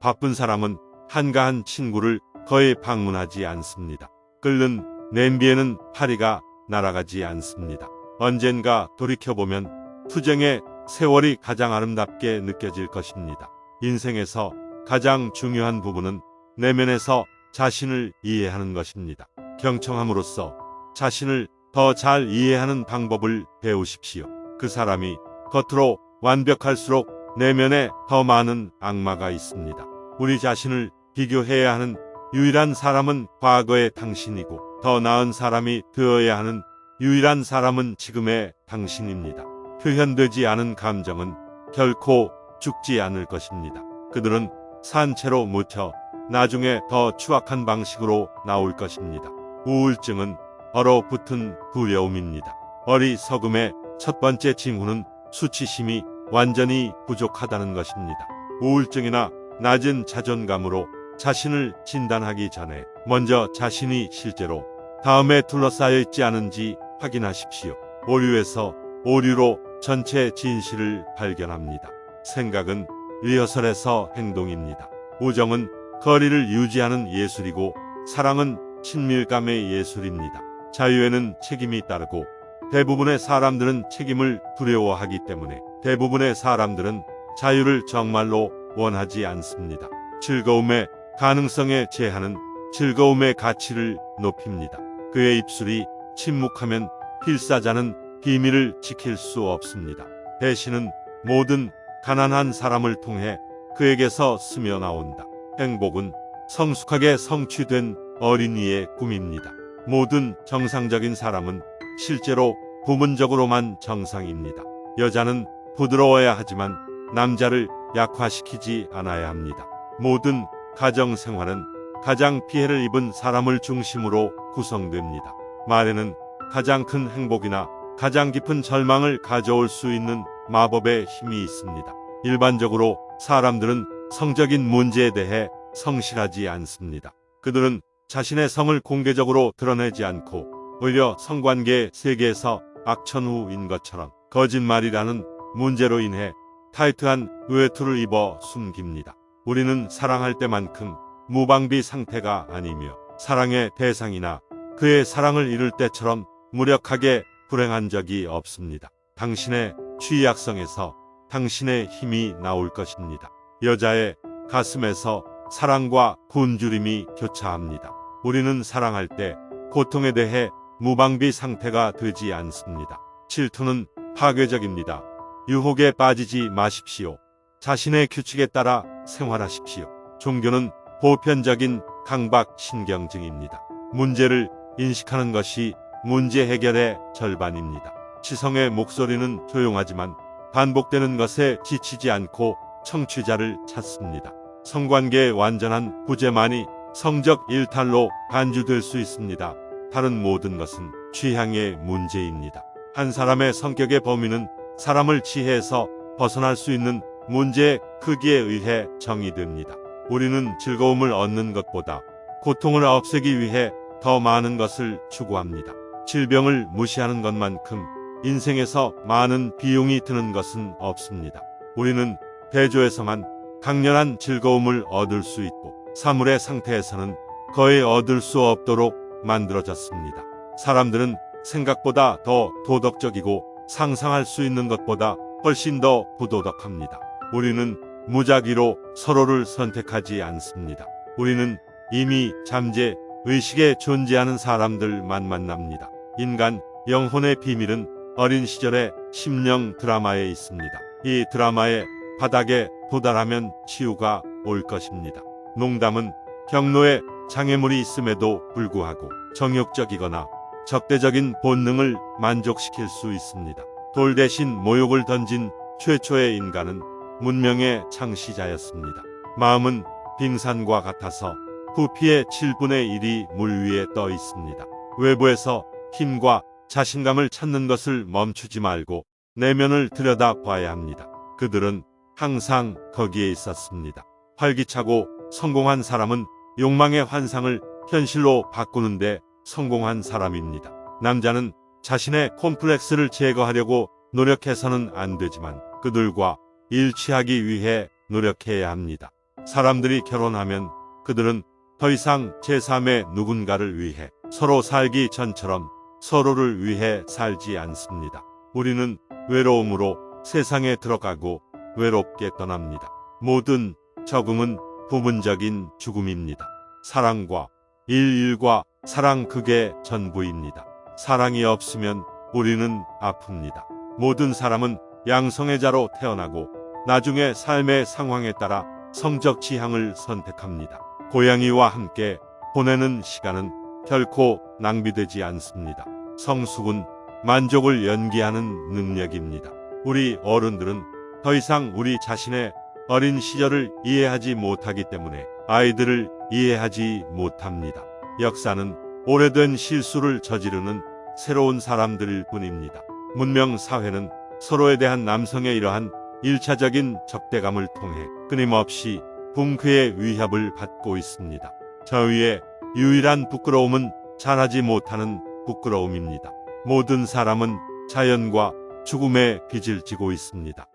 바쁜 사람은 한가한 친구를 거의 방문하지 않습니다. 끓는 냄비에는 파리가 날아가지 않습니다. 언젠가 돌이켜보면 투쟁의 세월이 가장 아름답게 느껴질 것입니다. 인생에서 가장 중요한 부분은 내면에서 자신을 이해하는 것입니다. 경청함으로써 자신을 더 잘 이해하는 방법을 배우십시오. 그 사람이 겉으로 완벽할수록 내면에 더 많은 악마가 있습니다. 우리 자신을 비교해야 하는 유일한 사람은 과거의 당신이고 더 나은 사람이 되어야 하는 유일한 사람은 지금의 당신입니다. 표현되지 않은 감정은 결코 죽지 않을 것입니다. 그들은 산채로 묻혀 나중에 더 추악한 방식으로 나올 것입니다. 우울증은 얼어붙은 두려움입니다. 어리석음의 첫 번째 징후는 수치심이 완전히 부족하다는 것입니다. 우울증이나 낮은 자존감으로 자신을 진단하기 전에 먼저 자신이 실제로 다음에 둘러싸여 있지 않은지 확인하십시오. 오류에서 오류로 전체 진실을 발견합니다. 생각은 리허설에서 행동입니다. 우정은 거리를 유지하는 예술이고 사랑은 친밀감의 예술입니다. 자유에는 책임이 따르고 대부분의 사람들은 책임을 두려워하기 때문에 대부분의 사람들은 자유를 정말로 원하지 않습니다. 즐거움의 가능성의 제한은 즐거움의 가치를 높입니다. 그의 입술이 침묵하면 필사자는 비밀을 지킬 수 없습니다. 배신은 모든 가난한 사람을 통해 그에게서 스며나온다. 행복은 성숙하게 성취된 어린이의 꿈입니다. 모든 정상적인 사람은 실제로 부분적으로만 정상입니다. 여자는 부드러워야 하지만 남자를 약화시키지 않아야 합니다. 모든 가정생활은 가장 피해를 입은 사람을 중심으로 구성됩니다. 말에는 가장 큰 행복이나 가장 깊은 절망을 가져올 수 있는 마법의 힘이 있습니다. 일반적으로 사람들은 성적인 문제에 대해 성실하지 않습니다. 그들은 자신의 성을 공개적으로 드러내지 않고 오히려 성관계 세계에서 악천후인 것처럼 거짓말이라는 문제로 인해 타이트한 외투를 입어 숨깁니다. 우리는 사랑할 때만큼 무방비 상태가 아니며 사랑의 대상이나 그의 사랑을 이룰 때처럼 무력하게 불행한 적이 없습니다. 당신의 취약성에서 당신의 힘이 나올 것입니다. 여자의 가슴에서 사랑과 굶주림이 교차합니다. 우리는 사랑할 때 고통에 대해 무방비 상태가 되지 않습니다. 질투는 파괴적입니다. 유혹에 빠지지 마십시오. 자신의 규칙에 따라 생활하십시오. 종교는 보편적인 강박 신경증입니다. 문제를 인식하는 것이 문제 해결의 절반입니다. 지성의 목소리는 조용하지만 반복되는 것에 지치지 않고 청취자를 찾습니다. 성관계의 완전한 부재만이 성적 일탈로 간주될 수 있습니다. 다른 모든 것은 취향의 문제입니다. 한 사람의 성격의 범위는 사람을 지혜에서 벗어날 수 있는 문제의 크기에 의해 정의됩니다. 우리는 즐거움을 얻는 것보다 고통을 없애기 위해 더 많은 것을 추구합니다. 질병을 무시하는 것만큼 인생에서 많은 비용이 드는 것은 없습니다. 우리는 대조에서만 강렬한 즐거움을 얻을 수 있고 사물의 상태에서는 거의 얻을 수 없도록 만들어졌습니다. 사람들은 생각보다 더 도덕적이고 상상할 수 있는 것보다 훨씬 더 부도덕합니다. 우리는 무작위로 서로를 선택하지 않습니다. 우리는 이미 잠재 의식에 존재하는 사람들만 만납니다. 인간 영혼의 비밀은 어린 시절의 심령 드라마에 있습니다. 이 드라마의 바닥에 도달하면 치유가 올 것입니다. 농담은 경로에 장애물이 있음에도 불구하고 정욕적이거나 적대적인 본능을 만족시킬 수 있습니다. 돌 대신 모욕을 던진 최초의 인간은 문명의 창시자였습니다. 마음은 빙산과 같아서 부피의 7분의 1이 물 위에 떠 있습니다. 외부에서 힘과 자신감을 찾는 것을 멈추지 말고 내면을 들여다봐야 합니다. 그들은 항상 거기에 있었습니다. 활기차고 성공한 사람은 욕망의 환상을 현실로 바꾸는데 성공한 사람입니다. 남자는 자신의 콤플렉스를 제거하려고 노력해서는 안 되지만 그들과 일치하기 위해 노력해야 합니다. 사람들이 결혼하면 그들은 더 이상 제3의 누군가를 위해 서로 살기 전처럼 서로를 위해 살지 않습니다. 우리는 외로움으로 세상에 들어가고 외롭게 떠납니다. 모든 적응은 부분적인 죽음입니다. 사랑과 일과 사랑 그게 전부입니다. 사랑이 없으면 우리는 아픕니다. 모든 사람은 양성애자로 태어나고 나중에 삶의 상황에 따라 성적 지향을 선택합니다. 고양이와 함께 보내는 시간은 결코 낭비되지 않습니다. 성숙은 만족을 연기하는 능력입니다. 우리 어른들은 더 이상 우리 자신의 어린 시절을 이해하지 못하기 때문에 아이들을 이해하지 못합니다. 역사는 오래된 실수를 저지르는 새로운 사람들일 뿐입니다. 문명 사회는 서로에 대한 남성의 이러한 1차적인 적대감을 통해 끊임없이 붕괴의 위협을 받고 있습니다. 저희의 유일한 부끄러움은 잘하지 못하는 부끄러움입니다. 모든 사람은 자연과 죽음의 빚을 지고 있습니다.